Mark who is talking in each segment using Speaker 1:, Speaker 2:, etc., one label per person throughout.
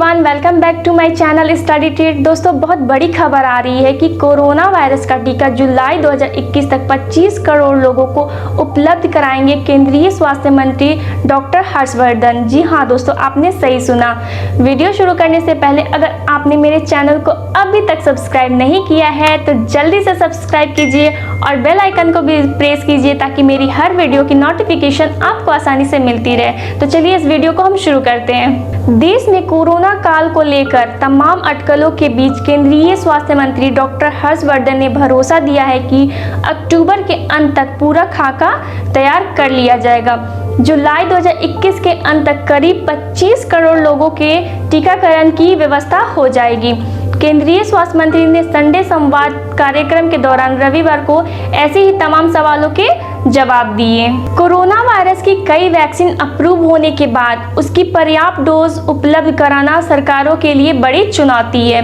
Speaker 1: Everyone, welcome back to my channel study treat. दोस्तों, बहुत बड़ी खबर आ रही है कि कोरोना वायरस का टीका जुलाई 2021 तक 25 करोड़ लोगों को उपलब्ध कराएंगे केंद्रीय स्वास्थ्य मंत्री डॉक्टर हर्षवर्धन। जी हाँ दोस्तों, आपने सही सुना। वीडियो शुरू करने से पहले अगर आपने मेरे चैनल को अभी तक सब्सक्राइब नहीं किया है तो जल्दी से सब्सक्राइब कीजिए और बेल आइकन को भी प्रेस कीजिए ताकि मेरी हर वीडियो की नोटिफिकेशन आपको आसानी से मिलती रहे। तो चलिए इस वीडियो को हम शुरू करते हैं। देश में कोरोना काल को लेकर तमाम अटकलों के बीच केंद्रीय स्वास्थ्य मंत्री डॉक्टर हर्षवर्धन ने भरोसा दिया है कि अक्टूबर के अंत तक पूरा खाका तैयार कर लिया जाएगा। जुलाई 2021 के अंत तक करीब 25 करोड़ लोगों के टीकाकरण की व्यवस्था हो जाएगी। केंद्रीय स्वास्थ्य मंत्री ने संडे संवाद कार्यक्रम के दौरान रविवार को ऐसे ही तमाम सवालों के जवाब दिए। कोरोना वायरस की कई वैक्सीन अप्रूव होने के बाद उसकी पर्याप्त डोज उपलब्ध कराना सरकारों के लिए बड़ी चुनौती है।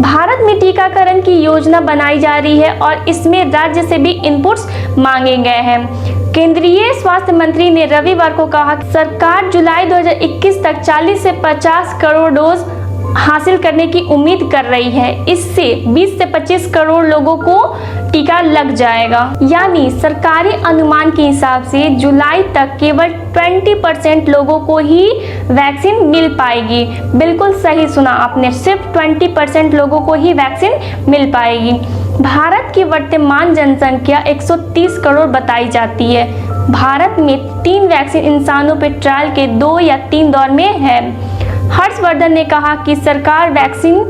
Speaker 1: भारत में टीकाकरण की योजना बनाई जा रही है और इसमें राज्य से भी इनपुट्स मांगे गए हैं। केंद्रीय स्वास्थ्य मंत्री ने रविवार को कहा कि सरकार जुलाई 2021 तक 40 से 50 करोड़ डोज हासिल करने की उम्मीद कर रही है। इससे 20 से 25 करोड़ लोगों को टीका लग जाएगा। यानी सरकारी अनुमान के हिसाब से जुलाई तक केवल 20% लोगों को ही वैक्सीन मिल पाएगी। बिल्कुल सही सुना आपने, सिर्फ 20% लोगों को ही वैक्सीन मिल पाएगी। भारत की वर्तमान जनसंख्या 130 करोड़ बताई जाती है। भारत में 3 वैक्सीन इंसानों पर ट्रायल के 2 या 3 दौर में है। हर्षवर्धन ने कहा कि सरकार वैक्सीन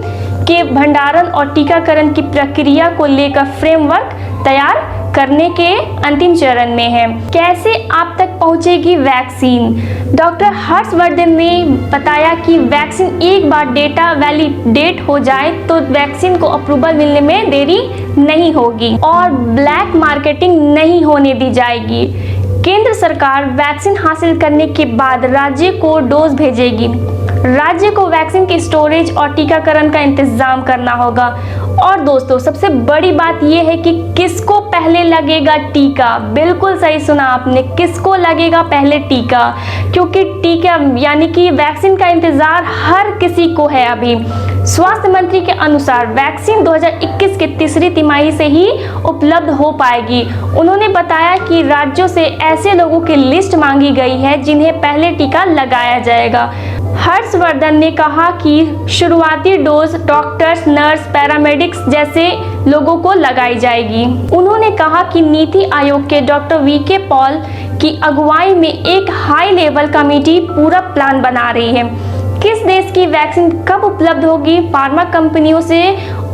Speaker 1: के भंडारण और टीकाकरण की प्रक्रिया को लेकर फ्रेमवर्क तैयार करने के अंतिम चरण में है। कैसे आप तक पहुंचेगी वैक्सीन? डॉक्टर हर्षवर्धन ने बताया कि वैक्सीन एक बार डेटा वैलिडेट हो जाए तो वैक्सीन को अप्रूवल मिलने में देरी नहीं होगी और ब्लैक मार्केटिंग नहीं होने दी जाएगी। केंद्र सरकार वैक्सीन हासिल करने के बाद राज्य को डोज भेजेगी। राज्य को वैक्सीन की स्टोरेज और टीकाकरण का इंतजाम करना होगा। और दोस्तों, सबसे बड़ी बात यह है कि किसको पहले लगेगा टीका। बिल्कुल सही सुना आपने, किसको लगेगा पहले टीका, क्योंकि टीका यानी कि वैक्सीन का इंतजार हर किसी को है। अभी स्वास्थ्य मंत्री के अनुसार वैक्सीन 2021 के तीसरी तिमाही से ही उपलब्ध हो पाएगी। उन्होंने बताया कि राज्यों से ऐसे लोगों की लिस्ट मांगी गई है जिन्हें पहले टीका लगाया जाएगा। हर्षवर्धन ने कहा कि शुरुआती डोज डॉक्टर्स, नर्स, पैरामेडिक्स जैसे लोगों को लगाई जाएगी। उन्होंने कहा कि नीति आयोग के डॉक्टर वीके पॉल की अगुवाई में एक हाई लेवल कमेटी पूरा प्लान बना रही है। किस देश की वैक्सीन कब उपलब्ध होगी, फार्मा कंपनियों से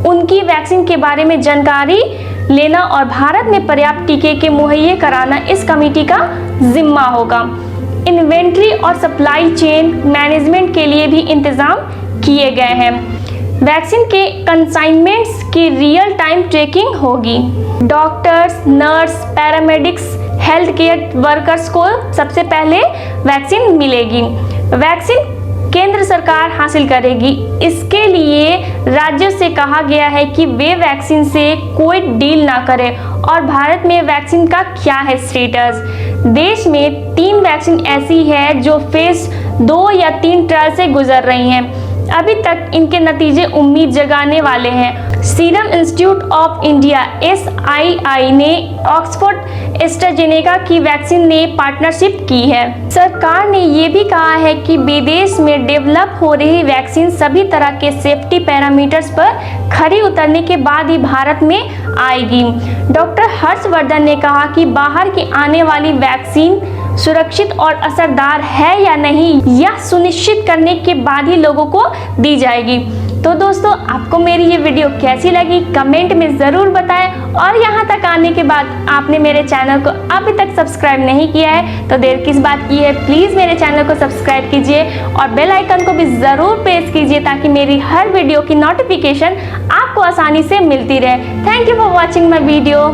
Speaker 1: उनकी वैक्सीन के बारे में जानकारी लेना और भारत में पर्याप्त टीके के मुहैया कराना इस कमेटी का जिम्मा होगा। इन्वेंट्री और सप्लाई चेन मैनेजमेंट के लिए भी इंतजाम किए गए हैं। वैक्सीन के कंसाइनमेंट्स की रियल टाइम ट्रैकिंग होगी। Doctors, nurse, paramedics, health care workers को सबसे पहले वैक्सीन मिलेगी। वैक्सीन केंद्र सरकार हासिल करेगी। इसके लिए राज्यों से कहा गया है कि वे वैक्सीन से कोई डील ना करें। और भारत में वैक्सीन का क्या है स्टेटस? देश में 3 वैक्सीन ऐसी है जो फेज 2 या 3 ट्रायल से गुजर रही हैं। अभी तक इनके नतीजे उम्मीद जगाने वाले हैं। Serum institute of India SII ने ऑक्सफोर्ड एस्ट्राजेनेका की वैक्सीन ने पार्टनरशिप की है। सरकार ने ये भी कहा है कि विदेश में डेवलप हो रही वैक्सीन सभी तरह के सेफ्टी पैरामीटर्स पर खरी उतरने के बाद ही भारत में आएगी। डॉक्टर हर्षवर्धन ने कहा कि बाहर की आने वाली वैक्सीन सुरक्षित और असरदार है या नहीं, यह सुनिश्चित करने के बाद ही लोगों को दी जाएगी। तो दोस्तों, आपको मेरी ये वीडियो कैसी लगी कमेंट में ज़रूर बताएं। और यहाँ तक आने के बाद आपने मेरे चैनल को अभी तक सब्सक्राइब नहीं किया है तो देर किस बात की है, प्लीज़ मेरे चैनल को सब्सक्राइब कीजिए और बेल आइकन को भी ज़रूर प्रेस कीजिए ताकि मेरी हर वीडियो की नोटिफिकेशन आपको आसानी से मिलती रहे। Thank you for watching my video.